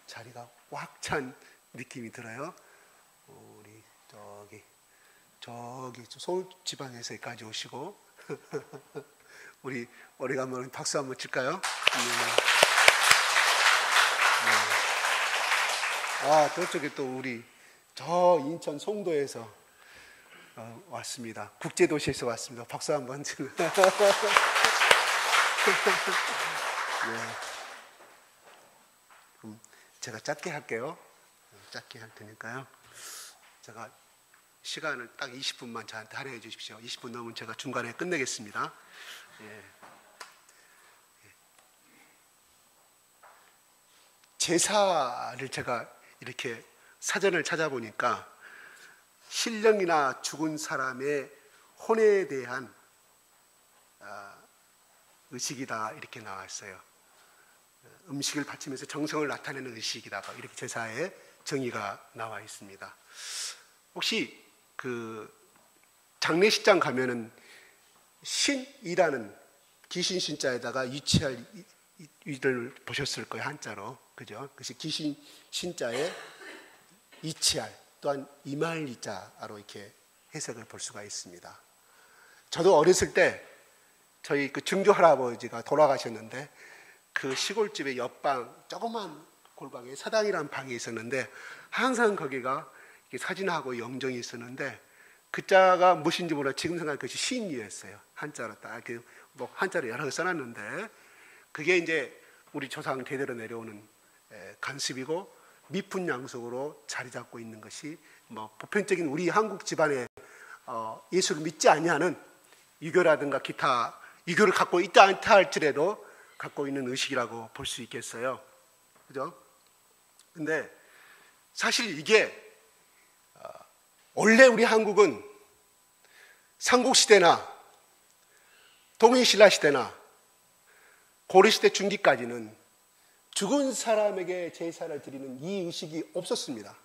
자리가 꽉 찬 느낌이 들어요. 우리 저기 서울 지방에서까지 오시고 우리 오래간만에 박수 한번 칠까요? 저쪽에 또 우리 저 인천 송도에서 왔습니다. 국제도시에서 왔습니다. 박수 한번 치고. 그럼 제가 짧게 할게요. 짧게 할 테니까요. 제가 시간을 딱 20분만 저한테 할애해 주십시오. 20분 넘으면 제가 중간에 끝내겠습니다. 제사를 제가 이렇게 사전을 찾아보니까 신령이나 죽은 사람의 혼에 대한 의식이다 이렇게 나왔어요. 음식을 바치면서 정성을 나타내는 의식이다 이렇게 제사의 정의가 나와 있습니다. 혹시 그 장례식장 가면은 신이라는 귀신 신자에다가 유치할 이를 보셨을 거예요. 한자로. 그죠? 그래서 귀신 신자에 이치할 또한 이말이자로 이렇게 해석을 볼 수가 있습니다. 저도 어렸을 때 저희 그 증조 할아버지가 돌아가셨는데 그 시골집의 옆방 조그만 골방에 사당이라는 방이 있었는데 항상 거기가 사진하고 영정이 있었는데 그 자가 무엇인지 몰라 지금 생각하면 그것이 신이었어요. 한자로 딱 뭐 한자로 여러 개 써놨는데 그게 이제 우리 조상 대대로 내려오는 관습이고 미풍 양속으로 자리 잡고 있는 것이 뭐 보편적인 우리 한국 집안에 예수를 믿지 아니하는 유교라든가 기타 유교를 갖고 있다 않다 할지라도 갖고 있는 의식이라고 볼 수 있겠어요. 그죠? 근데 사실 이게 원래 우리 한국은 삼국시대나 동인신라시대나 고려시대 중기까지는 죽은 사람에게 제사를 드리는 이 의식이 없었습니다.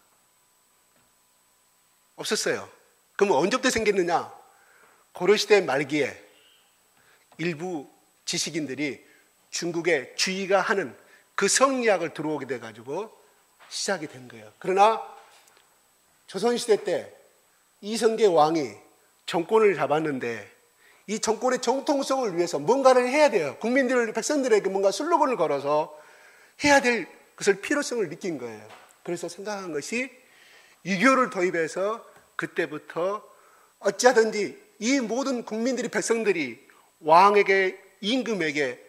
없었어요. 그럼 언제부터 생겼느냐? 고려시대 말기에 일부 지식인들이 중국에 주의가 하는 그 성리학을 들어오게 돼가지고 시작이 된 거예요. 그러나 조선시대 때 이성계 왕이 정권을 잡았는데 이 정권의 정통성을 위해서 뭔가를 해야 돼요. 백성들에게 뭔가 슬로건을 걸어서 해야 될 것을 필요성을 느낀 거예요. 그래서 생각한 것이 유교를 도입해서 그때부터 어찌하든지 이 모든 국민들이 백성들이 왕에게 임금에게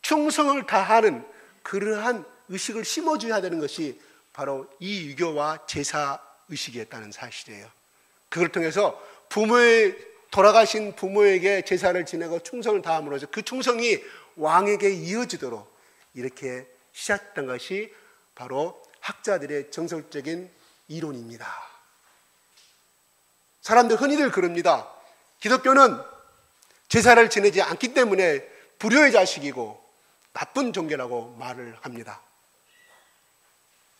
충성을 다하는 그러한 의식을 심어줘야 되는 것이 바로 이 유교와 제사 의식이었다는 사실이에요. 그걸 통해서 돌아가신 부모에게 제사를 지내고 충성을 다함으로써 그 충성이 왕에게 이어지도록 이렇게 시작된 것이 바로 학자들의 정설적인 이론입니다. 사람들 흔히들 그럽니다. 기독교는 제사를 지내지 않기 때문에 불효의 자식이고 나쁜 종교라고 말을 합니다.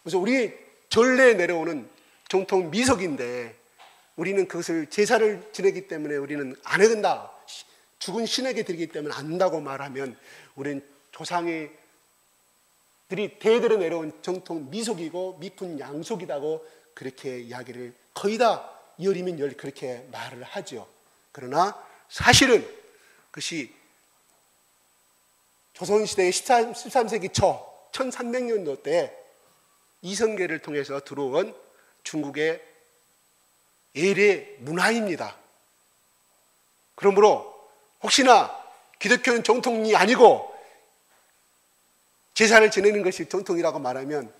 그래서 우리 전래에 내려오는 정통 미석인데 우리는 그것을 제사를 지내기 때문에 우리는 안 해된다. 죽은 신에게 드리기 때문에 안 한다고 말하면 우리는 조상들이 대대로 내려온 정통 미속이고 미푼 양속이라고 그렇게 이야기를 거의 다 열이면 열 그렇게 말을 하죠. 그러나 사실은 그것이 조선시대의 13세기 초 1300년도 때 이성계를 통해서 들어온 중국의 예례 문화입니다. 그러므로 혹시나 기독교는 정통이 아니고 제사를 지내는 것이 정통이라고 말하면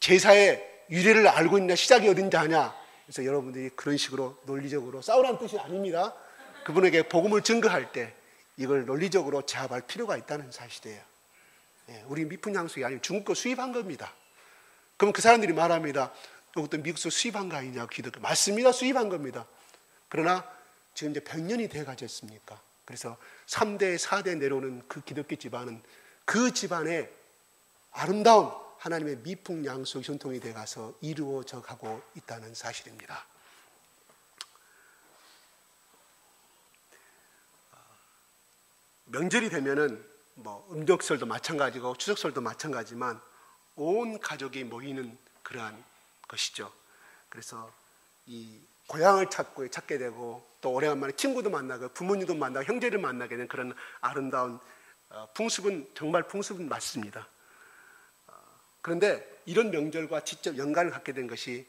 제사의 유래를 알고 있냐 시작이 어딘지 아냐 그래서 여러분들이 그런 식으로 논리적으로 싸우라는 뜻이 아닙니다. 그분에게 복음을 증거할 때 이걸 논리적으로 제압할 필요가 있다는 사실이에요. 우리 미푼 양속이 아니면 중국 거 수입한 겁니다. 그럼 그 사람들이 말합니다. 이것도 미국에서 수입한 거 아니냐고 기독교. 맞습니다. 수입한 겁니다. 그러나 지금 이제 100년이 돼 가졌습니까? 그래서 3대, 4대 내려오는 그 기독교 집안은 그 집안의 아름다운 하나님의 미풍 양속 전통이 돼 가서 이루어져 가고 있다는 사실입니다. 명절이 되면은 뭐 음력설도 마찬가지고 추석설도 마찬가지지만 온 가족이 모이는 그러한 것이죠. 그래서 이 고향을 찾게 되고 또 오래간만에 친구도 만나고 부모님도 만나고 형제를 만나게 되는 그런 아름다운 풍습은 정말 풍습은 맞습니다. 그런데 이런 명절과 직접 연관을 갖게 된 것이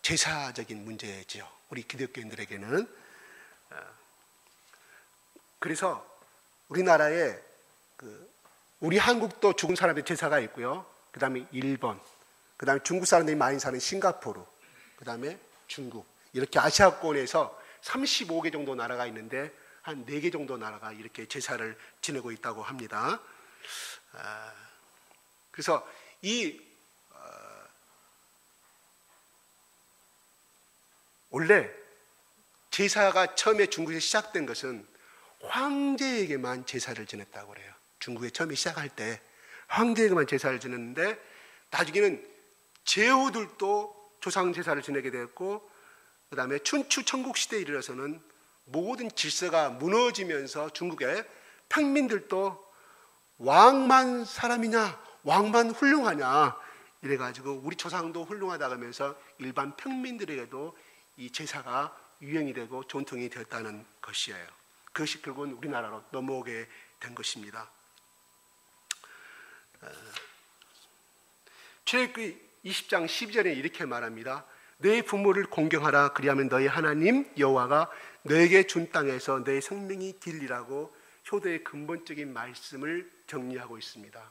제사적인 문제지요. 우리 기독교인들에게는. 그래서 우리나라에 우리 한국도 죽은 사람의 제사가 있고요. 그 다음에 일본, 그 다음에 중국 사람들이 많이 사는 싱가포르, 그 다음에 중국, 이렇게 아시아권에서 35개 정도 나라가 있는데 한 4개 정도 나라가 이렇게 제사를 지내고 있다고 합니다. 그래서 원래 제사가 처음에 중국에서 시작된 것은 황제에게만 제사를 지냈다고 그래요. 중국에 처음에 시작할 때 황제에게만 제사를 지냈는데 나중에는 제후들도 조상 제사를 지내게 되었고, 그 다음에 춘추 청국시대에 이르러서는 모든 질서가 무너지면서 중국의 평민들도 왕만 사람이냐, 왕만 훌륭하냐 이래가지고 우리 조상도 훌륭하다고 하면서 일반 평민들에게도 이 제사가 유행이 되고 전통이 되었다는 것이에요. 그것이 결국은 우리나라로 넘어오게 된 것입니다. 출애굽기 20장 12절에 이렇게 말합니다. 너의 부모를 공경하라. 그리하면 너의 하나님 여호와가 너에게 준 땅에서 너의 생명이 길리라고 효도의 근본적인 말씀을 정리하고 있습니다.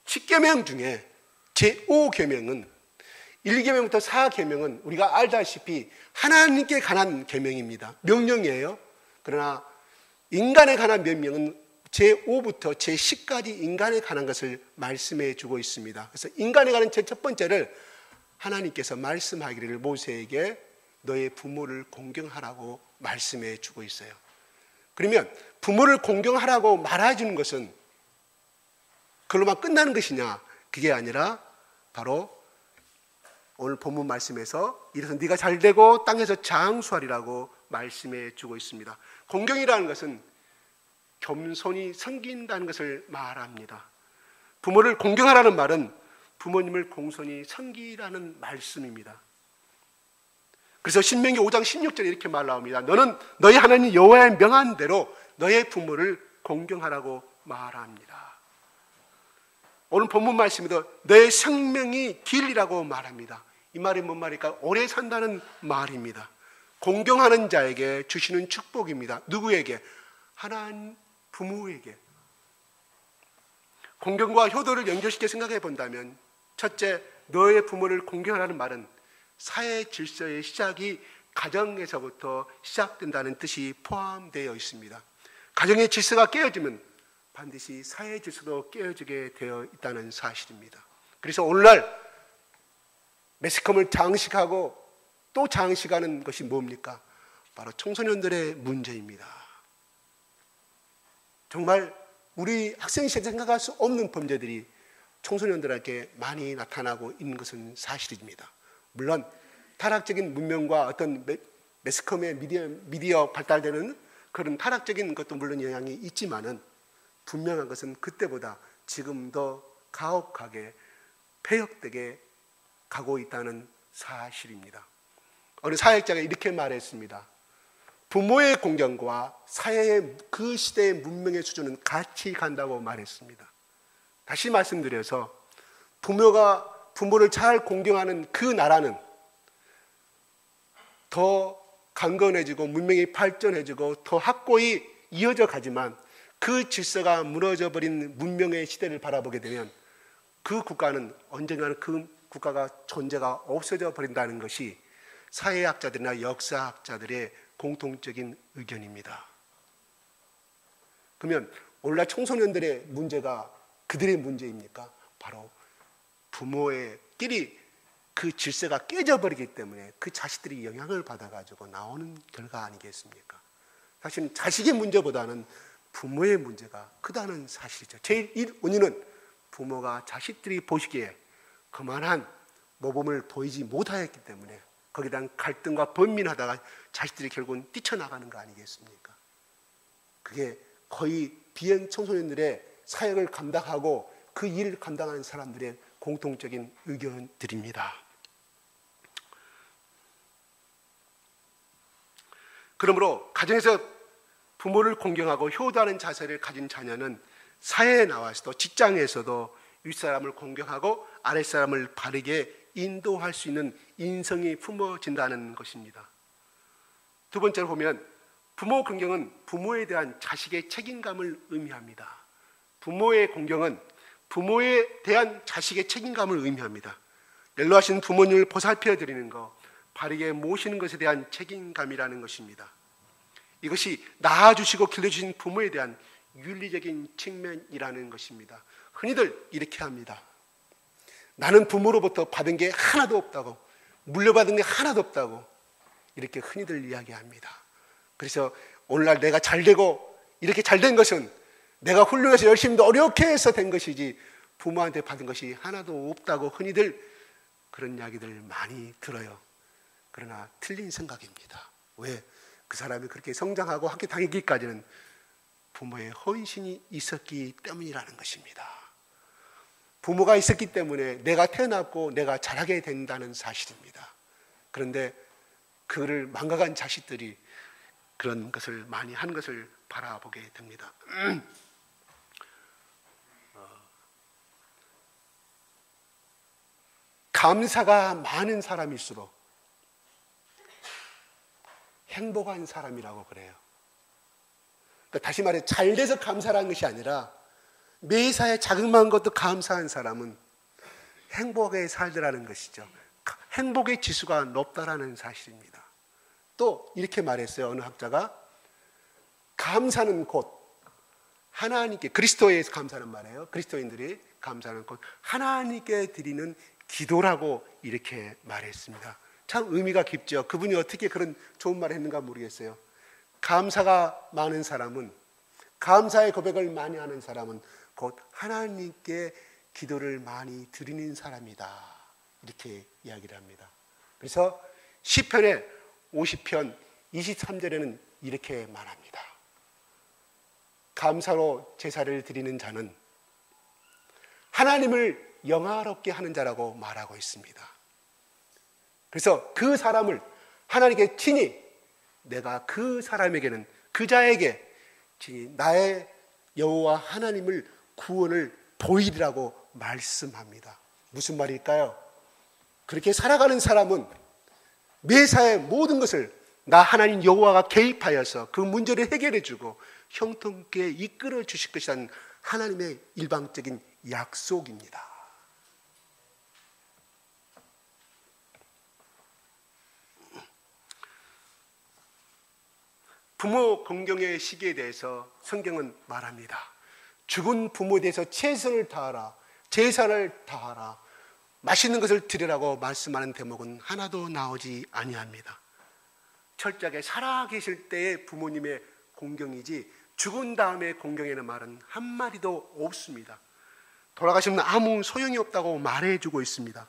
10계명 중에 제5계명은 1계명부터 4계명은 우리가 알다시피 하나님께 관한 계명입니다. 명령이에요. 그러나 인간에 관한 명령은 제5부터 제10까지 인간에 관한 것을 말씀해 주고 있습니다. 그래서 인간에 관한 첫 번째를 하나님께서 말씀하기를 모세에게 너의 부모를 공경하라고 말씀해 주고 있어요. 그러면 부모를 공경하라고 말해주는 것은 그걸로만 끝나는 것이냐? 그게 아니라 바로 오늘 본문 말씀에서 이래서 네가 잘되고 땅에서 장수하리라고 말씀해 주고 있습니다. 공경이라는 것은 겸손히 섬긴다는 것을 말합니다. 부모를 공경하라는 말은 부모님을 공손히 섬기라는 말씀입니다. 그래서 신명기 5장 16절에 이렇게 말 나옵니다. 너는 너희 하나님 여호와의 명한 대로 너의 부모를 공경하라고 말합니다. 오늘 본문 말씀에도 너의 생명이 길이라고 말합니다. 이 말이 뭔 말일까? 오래 산다는 말입니다. 공경하는 자에게 주시는 축복입니다. 누구에게? 하나님 부모에게. 공경과 효도를 연결시켜 생각해 본다면 첫째, 너의 부모를 공경하라는 말은 사회 질서의 시작이 가정에서부터 시작된다는 뜻이 포함되어 있습니다. 가정의 질서가 깨어지면 반드시 사회 질서도 깨어지게 되어 있다는 사실입니다. 그래서 오늘날 매스컴을 장식하고 또 장식하는 것이 뭡니까? 바로 청소년들의 문제입니다. 정말 우리 학생 시절에 생각할 수 없는 범죄들이 청소년들에게 많이 나타나고 있는 것은 사실입니다. 물론 타락적인 문명과 어떤 매스컴의 미디어 발달되는 그런 타락적인 것도 물론 영향이 있지만은 분명한 것은 그때보다 지금 더 가혹하게 폐역되게 가고 있다는 사실입니다. 어느 사역자가 이렇게 말했습니다. 부모의 공경과 사회의 그 시대의 문명의 수준은 같이 간다고 말했습니다. 다시 말씀드려서 부모가 부모를 잘 공경하는 그 나라는 더 강건해지고 문명이 발전해지고 더 확고히 이어져 가지만 그 질서가 무너져 버린 문명의 시대를 바라보게 되면 그 국가는 언젠가는 그 국가가 존재가 없어져 버린다는 것이 사회학자들이나 역사학자들의 공통적인 의견입니다. 그러면 오늘날 청소년들의 문제가 그들의 문제입니까? 바로 부모의끼리 그 질서가 깨져버리기 때문에 그 자식들이 영향을 받아가지고 나오는 결과 아니겠습니까? 사실 자식의 문제보다는 부모의 문제가 크다는 사실이죠. 제일 원인은 부모가 자식들이 보시기에 그만한 모범을 보이지 못하였기 때문에 거기에 대한 갈등과 번민하다가 자식들이 결국은 뛰쳐나가는 거 아니겠습니까? 그게 거의 비행 청소년들의 사역을 감당하고 그 일을 감당하는 사람들의 공통적인 의견들입니다. 그러므로 가정에서 부모를 공경하고 효도하는 자세를 가진 자녀는 사회에 나와서도 직장에서도 윗사람을 공경하고 아랫사람을 바르게 인도할 수 있는 인성이 품어진다는 것입니다. 두 번째로 보면 부모 공경은 부모에 대한 자식의 책임감을 의미합니다. 부모의 공경은 부모에 대한 자식의 책임감을 의미합니다. 연로하신 부모님을 보살펴 드리는 것, 바르게 모시는 것에 대한 책임감이라는 것입니다. 이것이 낳아주시고 길러주신 부모에 대한 윤리적인 측면이라는 것입니다. 흔히들 이렇게 합니다. 나는 부모로부터 받은 게 하나도 없다고, 물려받은 게 하나도 없다고 이렇게 흔히들 이야기합니다. 그래서 오늘날 내가 잘되고 이렇게 잘된 것은 내가 훌륭해서 열심히 노력해 해서 된 것이지 부모한테 받은 것이 하나도 없다고 흔히들 그런 이야기들 많이 들어요. 그러나 틀린 생각입니다. 왜? 그 사람이 그렇게 성장하고 학교 다니기까지는 부모의 헌신이 있었기 때문이라는 것입니다. 부모가 있었기 때문에 내가 태어났고 내가 자라게 된다는 사실입니다. 그런데 그를 망각한 자식들이 그런 것을 많이 한 것을 바라보게 됩니다. 감사가 많은 사람일수록 행복한 사람이라고 그래요. 그러니까 다시 말해 잘 돼서 감사라는 것이 아니라 매사에 자그마한 것도 감사한 사람은 행복하게 살더라는 것이죠. 행복의 지수가 높다라는 사실입니다. 또 이렇게 말했어요. 어느 학자가 감사는 곧 하나님께, 그리스도에서 감사는 말이에요. 그리스도인들이 감사는 곧 하나님께 드리는 기도라고 이렇게 말했습니다. 참 의미가 깊죠. 그분이 어떻게 그런 좋은 말을 했는가 모르겠어요. 감사가 많은 사람은, 감사의 고백을 많이 하는 사람은 곧 하나님께 기도를 많이 드리는 사람이다. 이렇게 이야기를 합니다. 그래서 시편의 50편 23절에는 이렇게 말합니다. 감사로 제사를 드리는 자는 하나님을 영화롭게 하는 자라고 말하고 있습니다. 그래서 그 사람을 하나님께 친히, 내가 그 사람에게는, 그 자에게 친히 나의 여호와 하나님을 구원을 보이리라고 말씀합니다. 무슨 말일까요? 그렇게 살아가는 사람은 매사의 모든 것을 나 하나님 여호와가 개입하여서 그 문제를 해결해 주고 형통케 이끌어 주실 것이라는 하나님의 일방적인 약속입니다. 부모 공경의 시기에 대해서 성경은 말합니다. 죽은 부모에 대해서 최선을 다하라, 제사를 다하라, 맛있는 것을 드리라고 말씀하는 대목은 하나도 나오지 아니합니다. 철저하게 살아계실 때의 부모님의 공경이지 죽은 다음의 공경에는 말은 한마디도 없습니다. 돌아가시면 아무 소용이 없다고 말해주고 있습니다.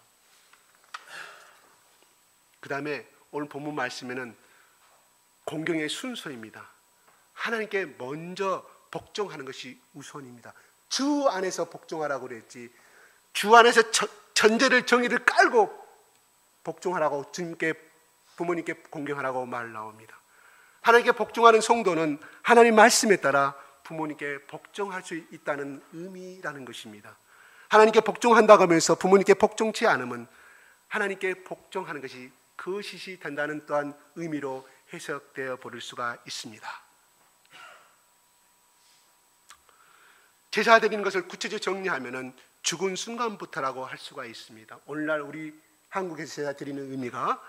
그 다음에 오늘 본문 말씀에는 공경의 순서입니다. 하나님께 먼저 복종하는 것이 우선입니다. 주 안에서 복종하라고 그랬지, 주 안에서 전제를, 정의를 깔고 복종하라고, 주님께, 부모님께 공경하라고 말 나옵니다. 하나님께 복종하는 성도는 하나님 말씀에 따라 부모님께 복종할 수 있다는 의미라는 것입니다. 하나님께 복종한다고 하면서 부모님께 복종치 않으면 하나님께 복종하는 것이 거짓이 된다는 또한 의미로 해석되어 버릴 수가 있습니다. 제사 드리는 것을 구체적으로 정리하면은 죽은 순간부터라고 할 수가 있습니다. 오늘날 우리 한국에서 제사 드리는 의미가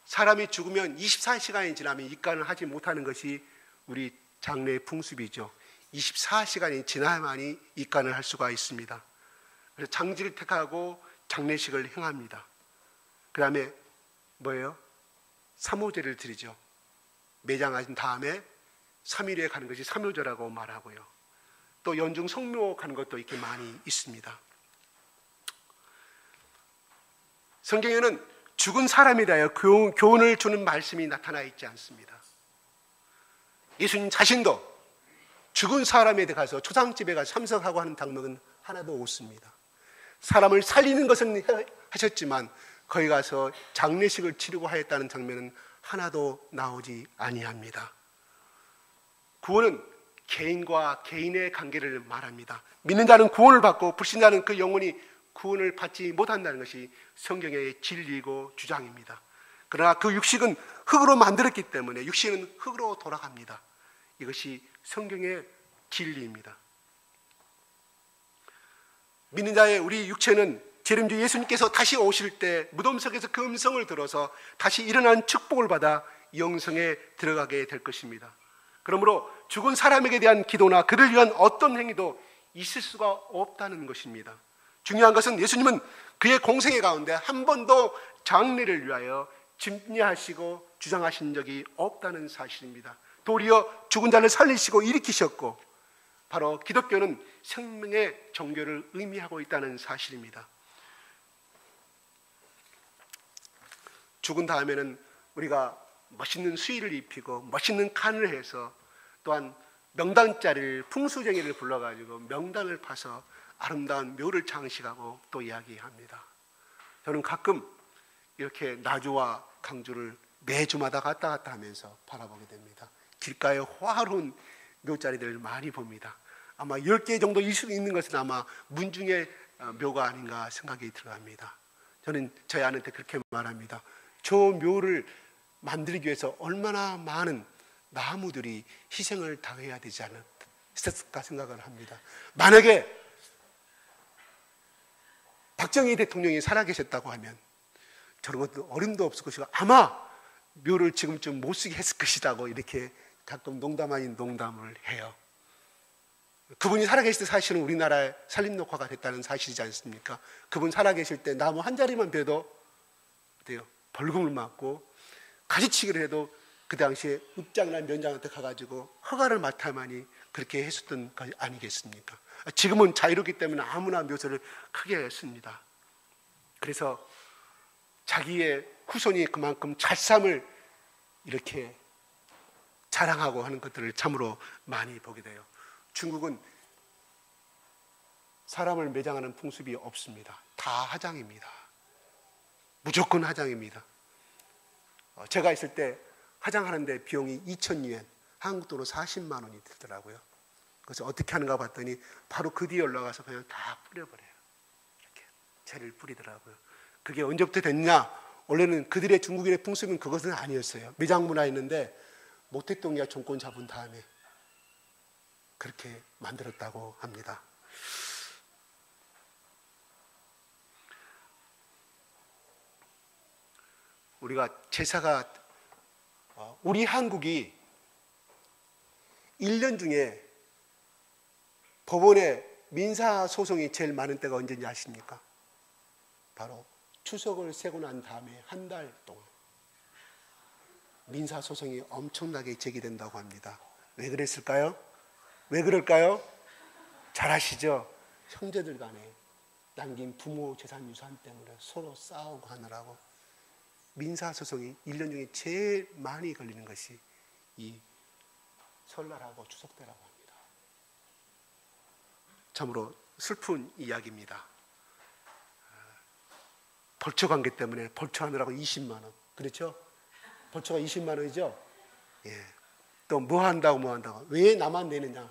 사람이 죽으면 24시간이 지나면 입간을 하지 못하는 것이 우리 장례의 풍습이죠. 24시간이 지나야만이 입간을 할 수가 있습니다. 그래서 장지를 택하고 장례식을 행합니다. 그 다음에 뭐예요? 삼오제를 드리죠. 매장하신 다음에 3일 후에 가는 것이 삼오제라고 말하고요. 또 연중 성묘 가는 것도 이렇게 많이 있습니다. 성경에는 죽은 사람에 대하여 교훈을 주는 말씀이 나타나 있지 않습니다. 예수님 자신도 죽은 사람에 가서 초상집에 가서 참석하고 하는 장면은 하나도 없습니다. 사람을 살리는 것은 하셨지만 거기 가서 장례식을 치르고 하였다는 장면은 하나도 나오지 아니합니다. 구원은 개인과 개인의 관계를 말합니다. 믿는 자는 구원을 받고 불신자는 그 영혼이 구원을 받지 못한다는 것이 성경의 진리이고 주장입니다. 그러나 그 육식은 흙으로 만들었기 때문에 육신은 흙으로 돌아갑니다. 이것이 성경의 진리입니다. 믿는 자의 우리 육체는 재림주 예수님께서 다시 오실 때 무덤 속에서 그 음성을 들어서 다시 일어난 축복을 받아 영성에 들어가게 될 것입니다. 그러므로 죽은 사람에게 대한 기도나 그를 위한 어떤 행위도 있을 수가 없다는 것입니다. 중요한 것은 예수님은 그의 공생애 가운데 한 번도 장례를 위하여 집례하시고 주장하신 적이 없다는 사실입니다. 도리어 죽은 자를 살리시고 일으키셨고 바로 기독교는 생명의 종교를 의미하고 있다는 사실입니다. 죽은 다음에는 우리가 멋있는 수의를 입히고 멋있는 칸을 해서 또한 명단자리를 풍수쟁이를 불러가지고 명단을 파서 아름다운 묘를 장식하고 또 이야기합니다. 저는 가끔 이렇게 나주와 강주를 매주마다 갔다 갔다 하면서 바라보게 됩니다. 길가에 화려한 묘자리들을 많이 봅니다. 아마 10개 정도 있는 것은 아마 문중의 묘가 아닌가 생각이 들어갑니다. 저는 저희 아내한테 그렇게 말합니다. 저 묘를 만들기 위해서 얼마나 많은 나무들이 희생을 당해야 되지 않았을까 생각을 합니다. 만약에 박정희 대통령이 살아계셨다고 하면 저런 것도 어림도 없을 것이고 아마 묘를 지금쯤 못 쓰게 했을 것이라고 이렇게 가끔 농담 아닌 농담을 해요. 그분이 살아계실 때 사실은 우리나라의 산림녹화가 됐다는 사실이지 않습니까? 그분 살아계실 때 나무 한 자리만 베도 어때요? 벌금을 맞고 가지치기를 해도 그 당시에 읍장이나 면장한테 가가지고 허가를 맡아야만이 그렇게 했었던 거 아니겠습니까? 지금은 자유롭기 때문에 아무나 묘소를 크게 했습니다. 그래서 자기의 후손이 그만큼 잣삼을 이렇게 자랑하고 하는 것들을 참으로 많이 보게 돼요. 중국은 사람을 매장하는 풍습이 없습니다. 다 화장입니다. 무조건 화장입니다. 제가 있을 때 화장하는데 비용이 2,000유엔, 한국 돈으로 40만 원이 들더라고요. 그래서 어떻게 하는가 봤더니 바로 그 뒤에 올라가서 그냥 다 뿌려버려요. 이렇게 재를 뿌리더라고요. 그게 언제부터 됐냐? 원래는 그들의 중국인의 풍습은 그것은 아니었어요. 매장 문화였는데 모 대통령이 정권 잡은 다음에 그렇게 만들었다고 합니다. 우리가 제사가 우리 한국이 1년 중에 법원에 민사소송이 제일 많은 때가 언제인지 아십니까? 바로 추석을 세고 난 다음에 한 달 동안 민사소송이 엄청나게 제기된다고 합니다. 왜 그랬을까요? 왜 그럴까요? 잘 아시죠? 형제들 간에 남긴 부모 재산 유산 때문에 서로 싸우고 하느라고 민사소송이 1년 중에 제일 많이 걸리는 것이 이 설날하고 추석 때라고 합니다. 참으로 슬픈 이야기입니다. 벌초 관계 때문에 벌초하느라고 20만 원. 그렇죠? 벌초가 20만 원이죠? 예. 또 뭐 한다고 뭐 한다고. 왜 나만 내느냐?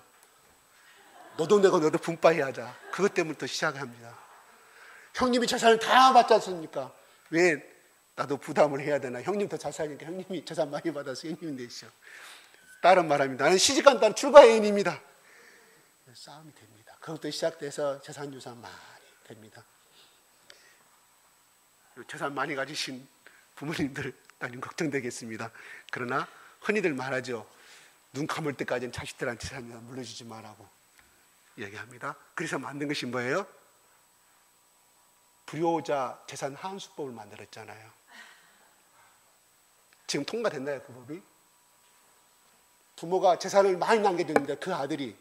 너도 내고 너도 분파해야 하자. 그것 때문에 또 시작합니다. 형님이 재산을 다 받지 않습니까? 왜 나도 부담을 해야 되나? 형님 더 잘 사니까 형님이 재산 많이 받아서 형님이 내시오. 다른 말합니다. 나는 시집간 딸 출가해인입니다. 싸움이 됩니다. 그것도 시작돼서 재산 유산 많이 됩니다. 재산 많이 가지신 부모님들 나는 걱정되겠습니다. 그러나 흔히들 말하죠. 눈 감을 때까지는 자식들한테 재산 물려주지 말라고 얘기합니다. 그래서 만든 것이 뭐예요? 불효자 재산 하한수법을 만들었잖아요. 지금 통과됐나요, 그 법이? 부모가 재산을 많이 남겨줬는데 그 아들이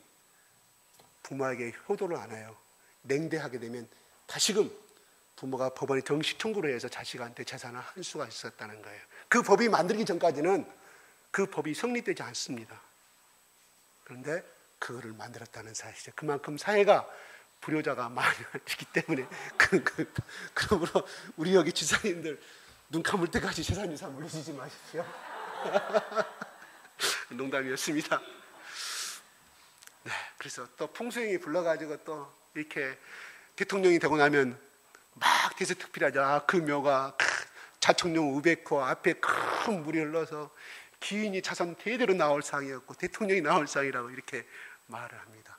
부모에게 효도를 안 해요. 냉대하게 되면 다시금 부모가 법원에 정식 청구를 해서 자식한테 재산을 할 수가 있었다는 거예요. 그 법이 만들기 전까지는 그 법이 성립되지 않습니다. 그런데 그거를 만들었다는 사실이죠. 그만큼 사회가 불효자가 많기 때문에 그러므로 우리 여기 지사님들 눈 감을 때까지 재산유산 물리시지 마십시오. 농담이었습니다. 네, 그래서 또 풍수행이 불러가지고 또 이렇게 대통령이 되고 나면 막 대서특필하죠. 아, 그 묘가 자청룡 우백호 앞에 큰 물이 흘러서 기인이 자손 대대로 나올 상이었고 대통령이 나올 상이라고 이렇게 말을 합니다.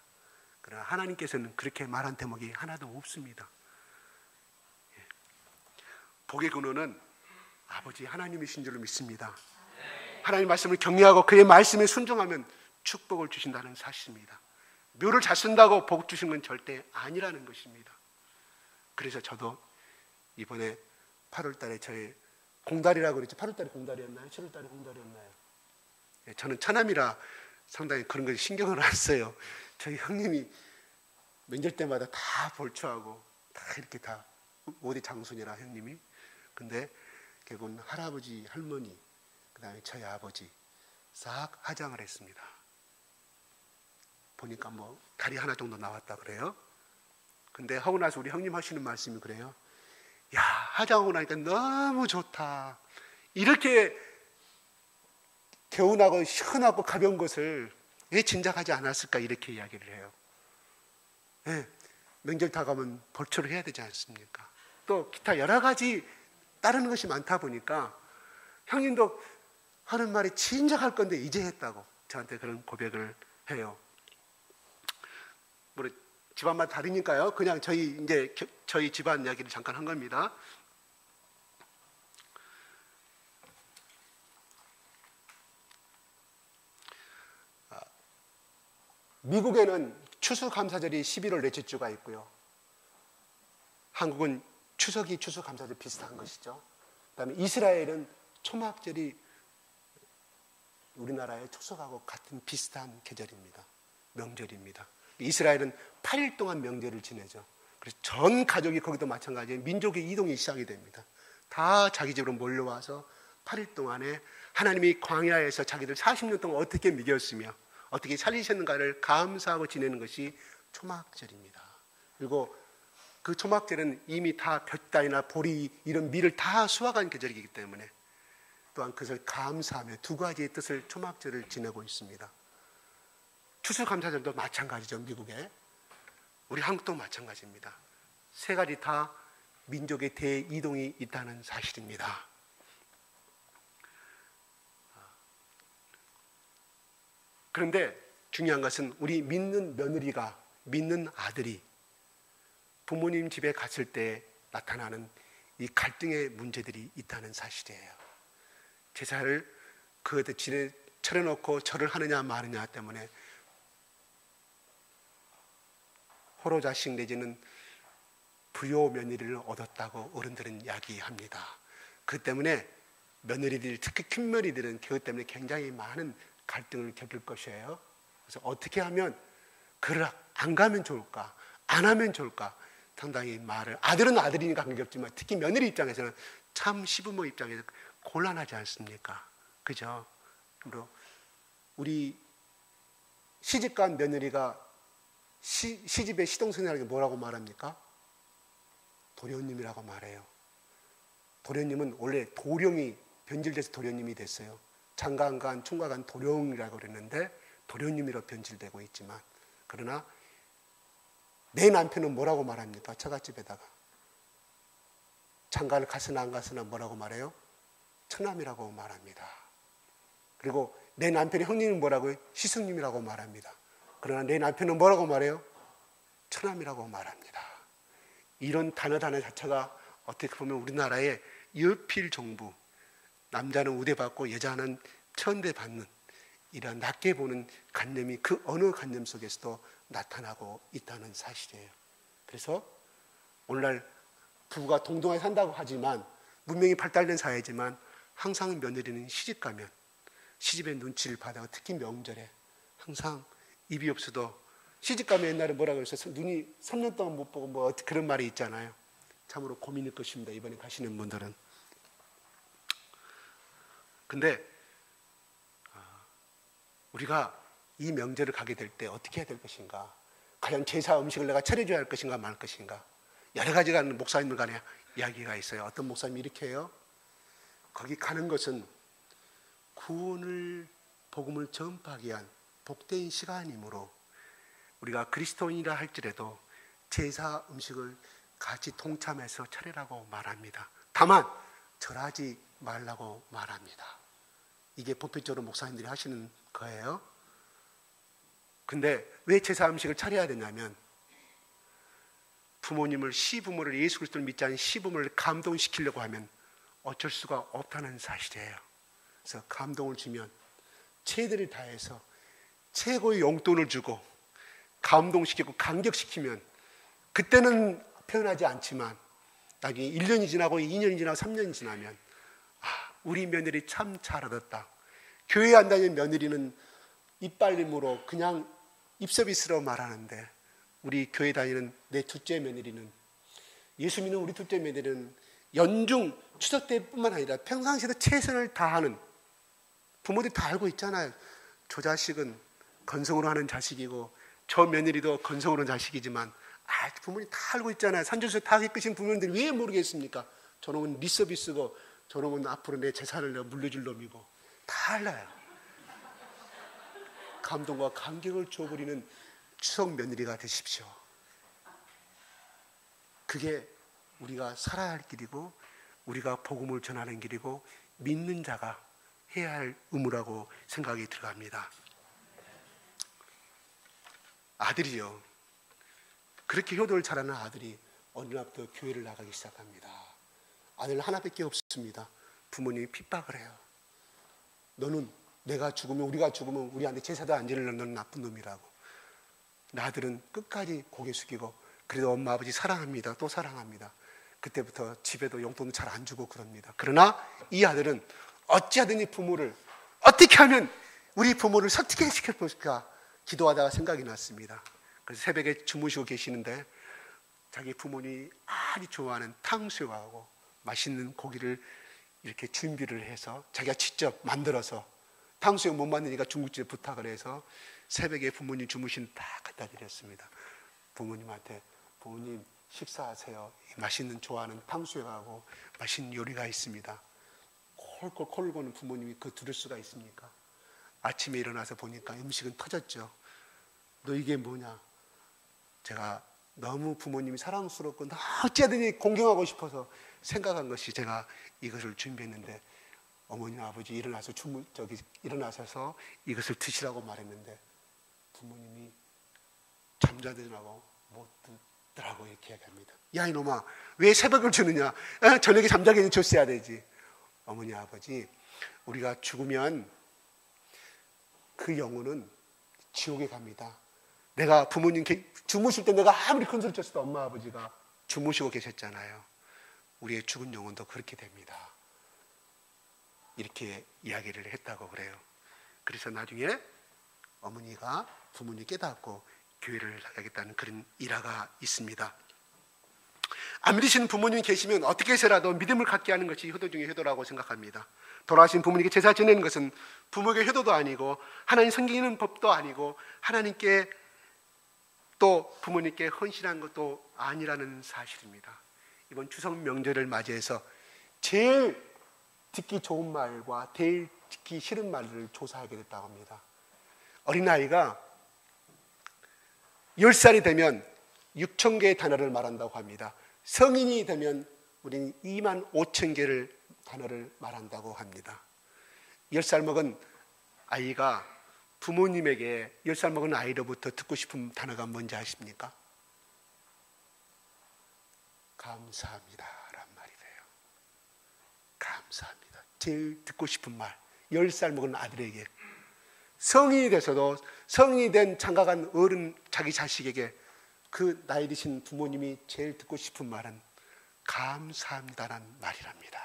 그러나 하나님께서는 그렇게 말한 대목이 하나도 없습니다. 복의 근원은 아버지 하나님이신 줄로 믿습니다. 하나님 말씀을 경외하고 그의 말씀에 순종하면 축복을 주신다는 사실입니다. 묘를 잘 쓴다고 복 주신 건 절대 아니라는 것입니다. 그래서 저도 이번에 8월 달에 저의 공달이라고 그랬죠. 8월 달에 공달이었나요? 7월 달에 공달이었나요? 저는 처남이라 상당히 그런 것에 신경을 안 써요. 저희 형님이 명절 때마다 다 볼초하고 다 이렇게 다 5대 장손이라 형님이. 근데 결국은 할아버지, 할머니, 그 다음에 저희 아버지 싹 하장을 했습니다. 보니까 뭐 다리 하나 정도 나왔다 그래요. 근데 하고 나서 우리 형님 하시는 말씀이 그래요. 야, 하장하고 나니까 너무 좋다. 이렇게 개운하고 시원하고 가벼운 것을 왜 진작하지 않았을까 이렇게 이야기를 해요. 네, 명절 다가오면 벌초를 해야 되지 않습니까? 또 기타 여러 가지 따르는 것이 많다 보니까 형님도 하는 말이 진작 할 건데 이제 했다고 저한테 그런 고백을 해요. 뭐 집안만 다르니까요. 그냥 저희 집안 이야기를 잠깐 한 겁니다. 미국에는 추수감사절이 11월 넷째 주가 있고요. 한국은 추석이 추수감사절 비슷한 것이죠. 그다음에 이스라엘은 초막절이 우리나라의 추석하고 같은 비슷한 계절입니다. 명절입니다. 이스라엘은 8일 동안 명절을 지내죠. 그래서 전 가족이 거기도 마찬가지예요. 민족의 이동이 시작이 됩니다. 다 자기 집으로 몰려와서 8일 동안에 하나님이 광야에서 자기들 40년 동안 어떻게 먹였으며 어떻게 살리셨는가를 감사하고 지내는 것이 초막절입니다. 그리고 그 초막절은 이미 다 볕다이나 보리 이런 밀을 다 수확한 계절이기 때문에 또한 그것을 감사하며 두 가지의 뜻을 초막절을 지내고 있습니다. 추수감사절도 마찬가지죠. 미국에. 우리 한국도 마찬가지입니다. 세 가지 다 민족의 대이동이 있다는 사실입니다. 그런데 중요한 것은 우리 믿는 며느리가, 믿는 아들이 부모님 집에 갔을 때 나타나는 이 갈등의 문제들이 있다는 사실이에요. 제사를 그것에 차려놓고 절을 하느냐 마느냐 때문에 호로자식 내지는 부요 며느리를 얻었다고 어른들은 이야기합니다. 그 때문에 며느리들, 특히 큰 며느리들은 그것 때문에 굉장히 많은 갈등을 겪을 것이에요. 그래서 어떻게 하면 그를 안 가면 좋을까, 안 하면 좋을까 상당히 말을, 아들은 아들이니까 관계없지만 특히 며느리 입장에서는 참 시부모 입장에서 곤란하지 않습니까? 그죠? 그리고 우리 시집간 며느리가 시집의 시동생에게 뭐라고 말합니까? 도련님이라고 말해요. 도련님은 원래 도령이 변질돼서 도련님이 됐어요. 장가간, 총가간 도령이라고 그랬는데 도련님이라고 변질되고 있지만, 그러나 내 남편은 뭐라고 말합니까? 처갓집에다가 장가를 갔으나 안 갔으나 뭐라고 말해요? 처남이라고 말합니다. 그리고 내 남편의 형님은 뭐라고요? 시숙님이라고 말합니다. 그러나 내 남편은 뭐라고 말해요? 처남이라고 말합니다. 이런 단어 자체가 어떻게 보면 우리나라의 여필 정부, 남자는 우대받고 여자는 천대받는 이런 낮게 보는 관념이 그 어느 관념 속에서도 나타나고 있다는 사실이에요. 그래서 오늘날 부부가 동등하게 산다고 하지만, 문명이 발달된 사회지만 항상 며느리는 시집가면 시집의 눈치를 받아, 특히 명절에 항상 입이 없어도 시집가면 옛날에 뭐라고 그랬어요? 눈이 3년 동안 못 보고 뭐 그런 말이 있잖아요. 참으로 고민일 것입니다. 이번에 가시는 분들은. 근데 우리가 이 명절을 가게 될 때 어떻게 해야 될 것인가? 과연 제사 음식을 내가 차려줘야 할 것인가 말 것인가? 여러 가지가 목사님들 간에 이야기가 있어요. 어떤 목사님이 이렇게 해요. 거기 가는 것은 구원을 복음을 전파하기 위한 복된 시간이므로 우리가 그리스도인이라 할지라도 제사 음식을 같이 동참해서 차리라고 말합니다. 다만 절하지 말라고 말합니다. 이게 보편적으로 목사님들이 하시는 거예요. 근데 왜 제사 음식을 차려야 되냐면 부모님을, 시부모를, 예수 그리스도를 믿지 않은 시부모를 감동시키려고 하면 어쩔 수가 없다는 사실이에요. 그래서 감동을 주면 최대를 다해서 최고의 용돈을 주고 감동시키고 감격시키면 그때는 표현하지 않지만 나중에 1년이 지나고 2년이 지나고 3년이 지나면 우리 며느리 참 잘 얻었다. 교회 안 다니는 며느리는 이빨림으로 그냥 입서비스로 말하는데 우리 교회 다니는 내 둘째 며느리는, 예수 믿는 우리 둘째 며느리는 연중 추석 때뿐만 아니라 평상시에도 최선을 다하는, 부모들이 다 알고 있잖아요. 저 자식은 건성으로 하는 자식이고 저 며느리도 건성으로 하는 자식이지만 부모님 다 알고 있잖아요. 산전수에 다 겪으신 부모님들이 왜 모르겠습니까? 저놈은 리서비스고 저놈은 앞으로 내 재산을 내가 물려줄 놈이고 다 알아요. 감동과 감격을 줘버리는 추석 며느리가 되십시오. 그게 우리가 살아야 할 길이고 우리가 복음을 전하는 길이고 믿는 자가 해야 할 의무라고 생각이 들어갑니다. 아들이요, 그렇게 효도를 잘하는 아들이 어느 날부터 교회를 나가기 시작합니다. 아들 하나밖에 없습니다. 부모님이 핍박을 해요. 너는 내가 죽으면, 우리가 죽으면 우리한테 제사도 안 지내는 너는 나쁜 놈이라고. 아들은 끝까지 고개 숙이고 그래도 엄마 아버지 사랑합니다. 또 사랑합니다. 그때부터 집에도 용돈을 잘 안 주고 그럽니다. 그러나 이 아들은 어찌하든 이 부모를, 어떻게 하면 우리 부모를 설득해 시켜볼까 기도하다가 생각이 났습니다. 그래서 새벽에 주무시고 계시는데 자기 부모님이 아주 좋아하는 탕수육하고 맛있는 고기를 이렇게 준비를 해서 자기가 직접 만들어서, 탕수육 못 만드니까 중국집에 부탁을 해서 새벽에 부모님 주무신 다 갖다 드렸습니다. 부모님한테 부모님 식사하세요. 맛있는 좋아하는 탕수육하고 맛있는 요리가 있습니다. 콜콜 코를 고는 부모님이 그 들을 수가 있습니까? 아침에 일어나서 보니까 음식은 터졌죠. 너 이게 뭐냐? 제가 너무 부모님이 사랑스럽고 어찌하든지 공경하고 싶어서 생각한 것이 제가 이것을 준비했는데 어머니 아버지 일어나셔서 이것을 드시라고 말했는데 부모님이 잠자드느라고 못 듣더라고 이렇게 얘기합니다. 야 이놈아, 왜 새벽을 주느냐? 저녁에 잠자기는 줬어야 되지. 어머니 아버지, 우리가 죽으면 그 영혼은 지옥에 갑니다. 내가 부모님 주무실 때 내가 아무리 큰 소리 쳤어도 엄마 아버지가 주무시고 계셨잖아요. 우리의 죽은 영혼도 그렇게 됩니다. 이렇게 이야기를 했다고 그래요. 그래서 나중에 어머니가 부모님 깨닫고 교회를 나가겠다는 그런 일화가 있습니다. 안 믿으시는 부모님이 계시면 어떻게 해서라도 믿음을 갖게 하는 것이 효도 중에 효도라고 생각합니다. 돌아가신 부모님께 제사 지내는 것은 부모에게 효도도 아니고 하나님 섬기는 법도 아니고 하나님께 또 부모님께 헌신한 것도 아니라는 사실입니다. 이번 추석 명절을 맞이해서 제일 듣기 좋은 말과 제일 듣기 싫은 말을 조사하게 됐다고 합니다. 어린아이가 10살이 되면 6,000개의 단어를 말한다고 합니다. 성인이 되면 우리는 25,000개를 단어를 말한다고 합니다. 10살 먹은 아이가 부모님에게 10살 먹은 아이로부터 듣고 싶은 단어가 뭔지 아십니까? 감사합니다 라는 말이 돼요. 감사합니다. 제일 듣고 싶은 말. 10살 먹은 아들에게, 성인이 돼서도 성인이 된 장가간 어른 자기 자식에게 그 나이 드신 부모님이 제일 듣고 싶은 말은 감사합니다라는 말이랍니다.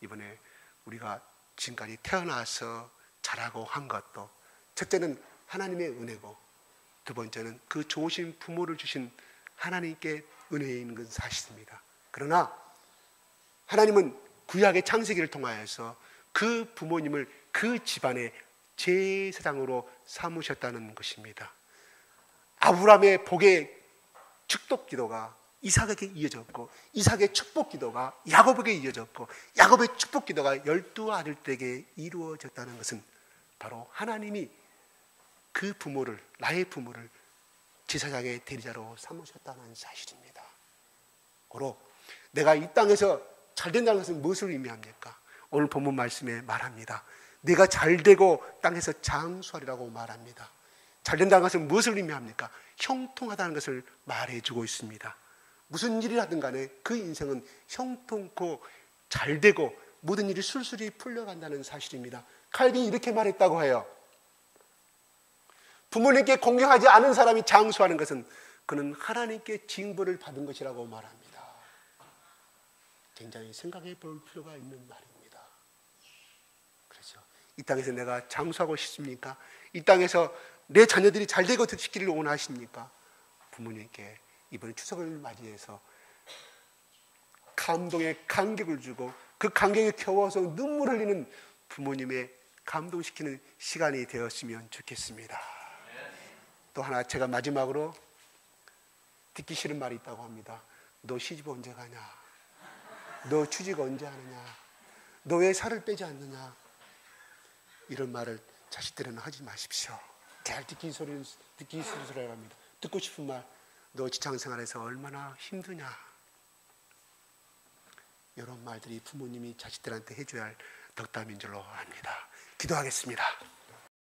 이번에 우리가 지금까지 태어나서 자라고 한 것도 첫째는 하나님의 은혜고 두 번째는 그 좋으신 부모를 주신 하나님께 은혜에 있는 건 사실입니다. 그러나 하나님은 구약의 창세기를 통하여서 그 부모님을 그 집안에 제사장으로 삼으셨다는 것입니다. 아브라함의 복의 축복 기도가 이삭에게 이어졌고, 이삭의 축복 기도가 야곱에게 이어졌고, 야곱의 축복 기도가 12 아들들에게 이루어졌다는 것은 바로 하나님이 그 부모를, 나의 부모를 제사장의 대리자로 삼으셨다는 사실입니다. 고로 내가 이 땅에서 잘 된다는 것은 무엇을 의미합니까? 오늘 본문 말씀에 말합니다. 내가 잘되고 땅에서 장수하리라고 말합니다. 잘된다는 것은 무엇을 의미합니까? 형통하다는 것을 말해주고 있습니다. 무슨 일을 하든 간에 그 인생은 형통고 잘되고 모든 일이 술술이 풀려간다는 사실입니다. 칼빈이 이렇게 말했다고 해요. 부모님께 공경하지 않은 사람이 장수하는 것은 그는 하나님께 징벌을 받은 것이라고 말합니다. 굉장히 생각해 볼 필요가 있는 말입니다. 그렇죠. 이 땅에서 내가 장수하고 싶습니까? 이 땅에서 내 자녀들이 잘되고 싶기를 원하십니까? 부모님께 이번 추석을 맞이해서 감동의 간격을 주고 그 간격에 겨워서 눈물 흘리는 부모님의 감동시키는 시간이 되었으면 좋겠습니다. 또 하나 제가 마지막으로 듣기 싫은 말이 있다고 합니다. 너 시집 언제 가냐? 너 취직 언제 하느냐? 너 왜 살을 빼지 않느냐? 이런 말을 자식들에는 하지 마십시오. 잘 듣기 싫은 소리를 합니다. 듣고 싶은 말, 너 직장생활에서 얼마나 힘드냐? 이런 말들이 부모님이 자식들한테 해줘야 할 덕담인 줄로 압니다. 기도하겠습니다.